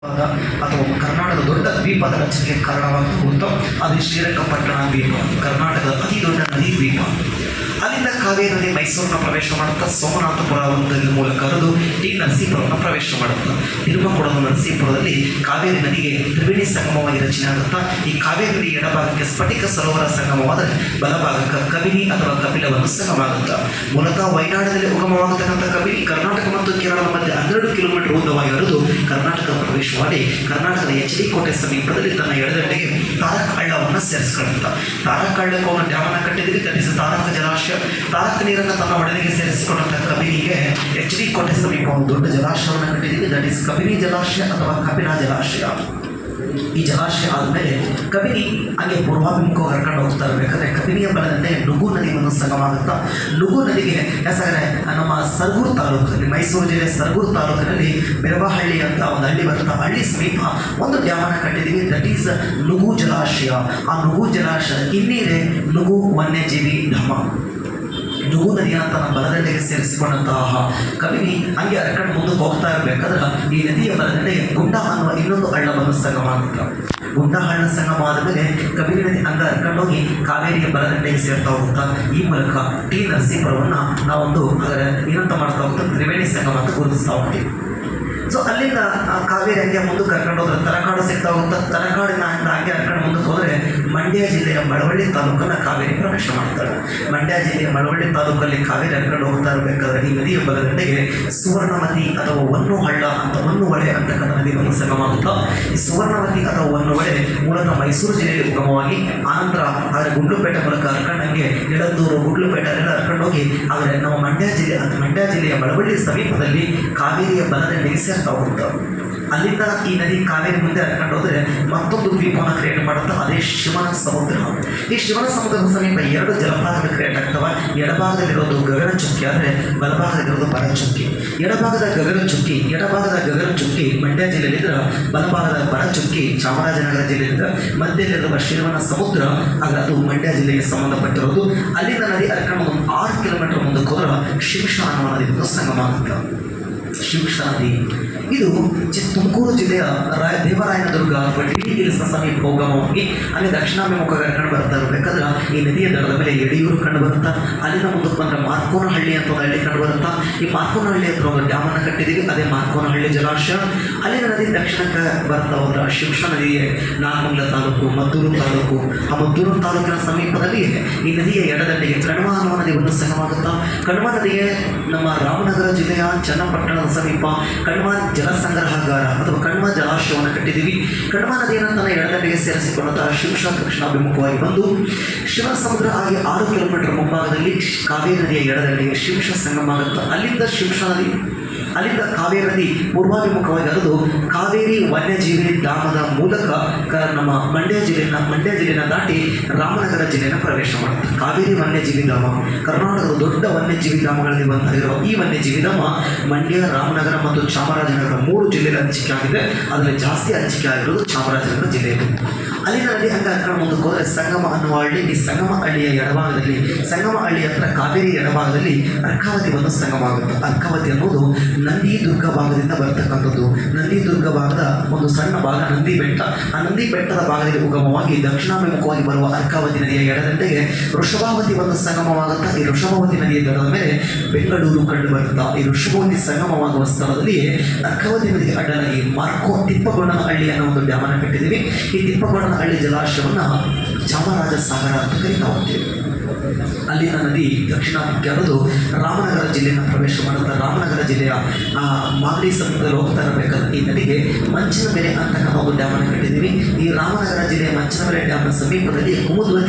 ಅಥವಾ ಕರ್ನಾಟಕದ ದೊಡ್ಡ ದ್ವೀಪದ ರಚನೆಗೆ ಕಾರಣವಾಗುವುದು ಅದು ಶ್ರೀರಂಗಪಟ್ಟಣ ದ್ವೀಪ, ಕರ್ನಾಟಕದ ಅತಿ ದೊಡ್ಡ ನದಿ ದ್ವೀಪ. ಅಲ್ಲಿಂದ ಕಾವೇರಿ ನದಿ ಮೈಸೂರನ್ನ ಪ್ರವೇಶ ಮಾಡುತ್ತಾ ಸೋಮನಾಥಪುರ ಒಂದು ಮೂಲಕ ಹರಿದು ಟಿ ನರಸೀಪುರವನ್ನು ಪ್ರವೇಶ ಮಾಡುತ್ತಾ ತಿರುಮಕೂಡದ ನರಸೀಪುರದಲ್ಲಿ ಕಾವೇರಿ ನದಿಗೆ ತ್ರಿವೇಣಿ ಸಂಗಮವಾಗಿ ರಚನೆ ಆಗುತ್ತಾ ಈ ಕಾವೇರಿ ನದಿ ಎಡಭಾಗಕ್ಕೆ ಸ್ಫಟಿಕ ಸರೋವರ ಸಂಗಮವಾದರೆ ಬಲಭಾಗಕ್ಕೆ ಕಬಿನಿ ಅಥವಾ ಕಪಿಲವನ್ನು ಸಂಗಮವಾಗುತ್ತಾ ಮೂಲತಃ ವಯನಾಡಿನಲ್ಲಿ ಉಗಮವಾಗತಕ್ಕಂಥ ಕಬಿನಿ ಕರ್ನಾಟಕ ಮತ್ತು ಕೇರಳದ ಮಧ್ಯೆ 12 ಕಿಲೋಮೀಟರ್ ಉದ್ದವಾಗಿ ಹರಿದು ಕರ್ನಾಟಕ ಪ್ರವೇಶ ಮಾಡಿ ಕರ್ನಾಟಕದ ಎಚ್ ಡಿ ಕೋಟೆ ಸಮೀಪದಲ್ಲಿ ತನ್ನ ಎಡದಂಡೆಗೆ ತಾರಕ ಹಳ್ಳವನ್ನು ಸೇರಿಸಿಕೊಳ್ಳುತ್ತಾ ತಾರಕ ಹಳ್ಳಕ್ಕೆ ಅವನು ಡ್ಯಾಮನ್ನು ಕಟ್ಟಿದರೆ ತರಿಸಿ ತಾರಕ ಜಲಾಶಯ ತಾರಕ ನೀರನ್ನು ತನ್ನ ಒಡನೆಗೆ ಸೇರಿಸಿಕೊಂಡಂತಹ ಕಬಿನಿಗೆ ಎಚ್ ಡಿ ಕೋಟೆ ಸಮೀಪ ಒಂದು ದೊಡ್ಡ ಜಲಾಶಯವನ್ನು ಕಟ್ಟಿದ್ದೀವಿ. ದಟ್ ಇಸ್ ಕಬಿನಿ ಜಲಾಶಯ ಅಥವಾ ಕಪಿಲಾ ಜಲಾಶಯ. ಈ ಜಲಾಶಯ ಆದಮೇಲೆ ಕಬಿನಿ ಹಾಗೆ ಪೂರ್ವಾಭಿಮುಖವಾಗಿ ಕರ್ಕೊಂಡು ಹೋಗ್ತಾ ಇರಬೇಕಾದ್ರೆ ಕಬಿನಿಯ ಬಲದಂತೆ ನುಗು ನದಿ ಒಂದು ಸಂಗಮಾಗುತ್ತಾ ನುಗು ನದಿಗೆ ಹೆಸರೇ ನಮ್ಮ ಸರಗೂರು ತಾಲೂಕಿನಲ್ಲಿ ಮೈಸೂರು ಜಿಲ್ಲೆ ಸರಗೂರು ತಾಲೂಕಿನಲ್ಲಿ ಮೆರಬಹಳ್ಳಿ ಅಂತ ಒಂದು ಹಳ್ಳಿ ಬರುತ್ತಾ ಹಳ್ಳಿ ಸಮೀಪ ಒಂದು ಡ್ಯಾಮನ್ನು ಕಟ್ಟಿದ್ದೀವಿ. ದಟ್ ಈಸ್ ನುಗು ಜಲಾಶಯ. ಆ ನುಗು ಜಲಾಶಯ ಹಿನ್ನೀರೇ ನುಗು ವನ್ಯಜೀವಿ ಧಾಮ. ನುಗು ನದಿಯನ್ನು ತನ್ನ ಬಲದಂಡೆಗೆ ಸೇರಿಸಿಕೊಂಡಂತಹ ಕಬಿನಿ ಹಂಗೆ ಹರ್ಕೊಂಡು ಮುಂದಕ್ಕೆ ಹೋಗ್ತಾ ಇರಬೇಕಾದ್ರೆ ಈ ನದಿಯ ಬಲದಂಡೆಗೆ ಗುಂಡ ಅನ್ನುವ ಇನ್ನೊಂದು ಹಳ್ಳವನ್ನು ಸಂಗಮ ಆಗುತ್ತೆ. ಗುಂಡ ಹಳ್ಳ ಸಂಗಮ ಆದಮೇಲೆ ಕಬಿನಿ ನದಿ ಹಂಗ ಹರ್ಕೊಂಡೋಗಿ ಕಾವೇರಿಯ ಬಲದಂಡೆಗೆ ಸೇರ್ತಾ ಹೋಗುತ್ತಾ ಈ ಮೂಲಕ ಟಿ ನರಸೀಪುರವನ್ನು ನಾವೊಂದು ಏನಂತ ಮಾಡ್ತಾ ಹೋಗ್ತಾ ತ್ರಿವೇಣಿ ಸಂಗಮ ಅಂತ ಗುರುತಿಸ್ತಾ ಹೋಗ್ತೀವಿ. ಸೊ ಅಲ್ಲಿಂದ ಕಾವೇರಿ ಹಂಗೆ ಮುಂದಕ್ಕೆ ಕರ್ಕೊಂಡು ಹೋದ್ರೆ ತಲಕಾಡು ಸಿಗ್ತಾ ಹೋಗ್ತಾ ತಲಕಾಡಿನ ಹಂಗೆ ಹರ್ಕೊಂಡು ಮುಂದಕ್ಕೆ ಹೋದರೆ ಮಂಡ್ಯ ಜಿಲ್ಲೆಯ ಮಳವಳ್ಳಿ ತಾಲೂಕನ್ನು ಕಾವೇರಿ ಪ್ರವೇಶ ಮಾಡ್ತಾಳೆ. ಮಂಡ್ಯ ಜಿಲ್ಲೆಯ ಮಳವಳ್ಳಿ ತಾಲೂಕಲ್ಲಿ ಕಾವೇರಿ ಹರ್ಕೊಂಡು ಹೋಗ್ತಾ ಇರಬೇಕಾದ್ರೆ ಈ ನದಿಯ ಬಲದಂಡೆಗೆ ಸುವರ್ಣವತಿ ಅಥವಾ ಹೊನ್ನು ಹಳ್ಳ ಅಂತ ಹೊನ್ನು ಹೊಳೆ ಅಂತಕ್ಕಂಥ ನದಿ ಒಂದು ಸಂಗಮಾಗುತ್ತಾ ಈ ಸುವರ್ಣವತಿ ಅಥವಾ ಹೊನ್ನು ಹೊಳೆ ಮೂಲತಃ ಮೈಸೂರು ಜಿಲ್ಲೆಯಲ್ಲಿ ಉಗಮವಾಗಿ ಆನಂತರ ಆದರೆ ಗುಂಡ್ಲುಪೇಟೆ ಮೂಲಕ ಹರ್ಕೊಂಡಂಗೆ ಎಳಂದೂರು ಗುಂಡ್ಲುಪೇಟೆ ಎಲ್ಲ ಹರ್ಕೊಂಡು ಹೋಗಿ ಆದರೆ ನಮ್ಮ ಮಂಡ್ಯ ಜಿಲ್ಲೆಯ ಮಳವಳ್ಳಿ ಸಮೀಪದಲ್ಲಿ ಕಾವೇರಿಯ ಬಲದಂಡೆಗೆ ಸೇರ್ತಾ ಹೋಗುತ್ತೆ. ಅಲ್ಲಿಂದ ಈ ನದಿ ಕಾವೇರಿ ಮುಂದೆ ಹರ್ಕೊಂಡು ಹೋದರೆ ಮತ್ತೊಂದು ದ್ವೀಪವನ್ನು ಕ್ರಿಯೇಟ್ ಮಾಡುತ್ತಾ ಅದೇ ಶಿವನ ಸಮುದ್ರ. ಈ ಶಿವನ ಸಮುದ್ರದ ಸಮೀಪ 2 ಜಲಪಾತಗಳು ಕ್ರಿಯೇಟ್ ಆಗ್ತವೆ. ಎಡಭಾಗದಲ್ಲಿರೋದು ಗಗನ ಚುಕ್ಕಿ ಆದರೆ ಬಲಭಾಗದಲ್ಲಿರೋದು ಬರ ಚುಕ್ಕಿ. ಎಡಭಾಗದ ಗಗನ ಚುಕ್ಕಿ ಮಂಡ್ಯ ಜಿಲ್ಲೆಯಲ್ಲಿದ್ದರೆ ಬಲಭಾಗದ ಬರ ಚುಕ್ಕಿ ಚಾಮರಾಜನಗರ ಜಿಲ್ಲೆಯಿಂದ ಮಧ್ಯದಲ್ಲಿರುವ ಶಿವನ ಸಮುದ್ರ ಆಗ ಅದು ಮಂಡ್ಯ ಜಿಲ್ಲೆಗೆ ಸಂಬಂಧಪಟ್ಟಿರೋದು. ಅಲ್ಲಿಂದ ನದಿ ಹರ್ಕೊಂಡು 6 ಕಿಲೋಮೀಟರ್ ಮುಂದಕ್ಕೆ ಹೋದ್ರೆ ಶಿಂಷ ಅನ್ನುವ ನದಿ ಸಂಗಮ ಆಗುತ್ತೆ. ಶಿಂಷ ನದಿ ಇದು ತುಮಕೂರು ಜಿಲ್ಲೆಯ ದೇವರಾಯನದುರ್ಗ ಅಥವಾ ಡಿ ಹಿಲ್ಸ್ನ ಸಮೀಪ ಉಗಮವಾಗಿ ಅಲ್ಲಿ ದಕ್ಷಿಣಾಭಿಮುಖ ಕಂಡು ಬರ್ತಾ ಇರಬೇಕಾದ್ರೆ ಈ ನದಿಯ ದಡದ ಮೇಲೆ ಯಡಿಯೂರು ಕಂಡು ಬರುತ್ತಾ ಅಲ್ಲಿಂದ ಮುಂದಕ್ಕೆ ಬಂದರೆ ಮಾರ್ಕೋನಹಳ್ಳಿ ಅಂತ ಒಂದು ಹಳ್ಳಿ ಕಂಡು ಬರುತ್ತಾ ಈ ಮಾರ್ಕೋನಹಳ್ಳಿ ಹತ್ರ ಒಂದು ಡ್ಯಾಮನ್ನು ಕಟ್ಟಿದ್ದೀವಿ. ಅದೇ ಮಾರ್ಕೋನಹಳ್ಳಿ ಜಲಾಶಯ. ಅಲ್ಲಿನ ನದಿ ದಕ್ಷಿಣಕ್ಕೆ ಬರ್ತಾ ಹೋದ್ರೆ ಶಿಂಷ ನದಿಗೆ ನಾಗಮಂಗಲ ತಾಲೂಕು ಮದ್ದೂರು ತಾಲೂಕು ಆ ಮದ್ದೂರು ತಾಲೂಕಿನ ಸಮೀಪದಲ್ಲಿ ಈ ನದಿಯ ಎಡದಂಡೆಗೆ ಕಣ್ವ ಅನ್ನುವ ನದಿ ಒಂದು ಸಂಗಮಾಗುತ್ತಾ ಕಣ್ವ ನದಿಗೆ ನಮ್ಮ ರಾಮನಗರ ಜಿಲ್ಲೆಯ ಚನ್ನಪಟ್ಟಣದ ಸಮೀಪ ಕಣ್ವ ಜಲಸಂಗ್ರಹಾಗಾರ ಅಥವಾ ಕಣ್ವ ಜಲಾಶಯವನ್ನು ಕಟ್ಟಿದ್ದೀವಿ. ಕಣ್ವ ನದಿಯನ್ನು ತನ್ನ ಎಡದಂಡೆಗೆ ಸೇರಿಸಿಕೊಂಡಂತಹ ಶಿಂಷ ದಕ್ಷಿಣಾಭಿಮುಖವಾಗಿ ಬಂದು ಶಿವ ಸಮುದ್ರ ಹಾಗೆ 6 ಕಿಲೋಮೀಟರ್ ಮುಂಭಾಗದಲ್ಲಿ ಕಾವೇರಿ ನದಿಯ ಎಡದಂಡೆಗೆ ಶಿಂಷ ಸಂಗಮ ಆಗುತ್ತೆ. ಅಲ್ಲಿಂದ ಕಾವೇರಿ ನದಿ ಪೂರ್ವಾಭಿಮುಖವಾಗಿ ಹರಿದು ಕಾವೇರಿ ವನ್ಯಜೀವಿ ಧಾಮದ ಮೂಲಕ ನಮ್ಮ ಮಂಡ್ಯ ಜಿಲ್ಲೆಯನ್ನು ದಾಟಿ ರಾಮನಗರ ಜಿಲ್ಲೆಯನ್ನು ಪ್ರವೇಶ ಮಾಡುತ್ತೆ. ಕಾವೇರಿ ವನ್ಯಜೀವಿ ಧಾಮ ಕರ್ನಾಟಕದ ದೊಡ್ಡ ವನ್ಯಜೀವಿ ಧಾಮಗಳಲ್ಲಿ ಒಂದಾಗಿರುವ ಈ ವನ್ಯಜೀವಿ ಧಾಮ ಮಂಡ್ಯ, ರಾಮನಗರ ಮತ್ತು ಚಾಮರಾಜನಗರ 3 ಜಿಲ್ಲೆಗಳ ಹಂಚಿಕೆ ಆಗಿದೆ. ಅದರಲ್ಲಿ ಜಾಸ್ತಿ ಹಂಚಿಕೆ ಆಗಿರೋದು ಚಾಮರಾಜನಗರ ಜಿಲ್ಲೆಯಲ್ಲಿ. ಅಲ್ಲಿನ ನದಿ ಹಂಗೆ ಹರ್ಕೊಂಡು ಮುಂದಕ್ಕೆ ಹೋದರೆ ಸಂಗಮ ಅನ್ನುವ ಹಳ್ಳಿ. ಈ ಸಂಗಮ ಹಳ್ಳಿಯ ಎಡಭಾಗದಲ್ಲಿ ಸಂಗಮ ಹಳ್ಳಿ ಹತ್ರ ಕಾವೇರಿ ಎಡಭಾಗದಲ್ಲಿ ಅರ್ಕಾವತಿ ಒಂದು ಸಂಗಮ ಆಗುತ್ತೆ. ಅರ್ಕಾವತಿ ಅನ್ನೋದು ನಂದಿ ದುರ್ಗ ಭಾಗದಿಂದ ಬರ್ತಕ್ಕಂಥದ್ದು. ನಂದಿ ದುರ್ಗ ಭಾಗದ ಒಂದು ಸಣ್ಣ ಭಾಗ ನಂದಿ ಬೆಟ್ಟ. ಆ ನಂದಿ ಬೆಟ್ಟದ ಭಾಗದಲ್ಲಿ ಉಗಮವಾಗಿ ದಕ್ಷಿಣಾಭಿಮುಖವಾಗಿ ಬರುವ ಅರ್ಕಾವತಿ ನದಿಯ ಎಡದಂಡೆಗೆ ವೃಷಭಾವತಿ ಒಂದು ಸಂಗಮವಾಗುತ್ತಾ ಈ ವೃಷಭಾವತಿ ನದಿಯ ದಡದ ಮೇಲೆ ಬೆಂಗಳೂರು ಕಂಡು ಬರುತ್ತಾ ಈ ವೃಷಭಾವತಿ ಸಂಗಮವಾಗುವ ಸ್ಥಳದಲ್ಲಿ ಅರ್ಕಾವತಿ ನದಿಗೆ ಅಡ್ಡಲಾಗಿ ತಿಪ್ಪಗೊಂಡನ ಹಳ್ಳಿ ಅನ್ನೋ ಒಂದು ಡ್ಯಾಮನ್ನು ಕಟ್ಟಿದ್ದೀವಿ. ಈ ತಿಪ್ಪಗೊಂಡನ ಹಳ್ಳಿ ಜಲಾಶಯವನ್ನು ಚಾಮರಾಜ ಸಾಗರ ಅಂತ ಕರೀತಾ ಹೋಗ್ತೀವಿ. ಅಲ್ಲಿನ ನದಿ ದಕ್ಷಿಣಕ್ಕೆ ಹರಿದು ರಾಮನಗರ ಜಿಲ್ಲೆಯನ್ನು ಪ್ರವೇಶ ಮಾಡುತ್ತಾ ರಾಮನಗರ ಜಿಲ್ಲೆಯ ಮಾಗಡಿ ಸಮುದ್ರದಲ್ಲಿ ಹೋಗ್ತಾ ಇರಬೇಕಾದ್ರೆ ಈ ನದಿಗೆ ಮಂಚಿನಬೆಲೆ ಅಂತಕ್ಕಂಥ ಒಂದು ಡ್ಯಾಮನ್ನು ಕಟ್ಟಿದ್ದೀವಿ. ಈ ರಾಮನಗರ ಜಿಲ್ಲೆಯ ಮಂಚಿನಬೆಲೆ ಡ್ಯಾಮ್ನ ಸಮೀಪದಲ್ಲಿ ಕುಮುದ್ವತಿ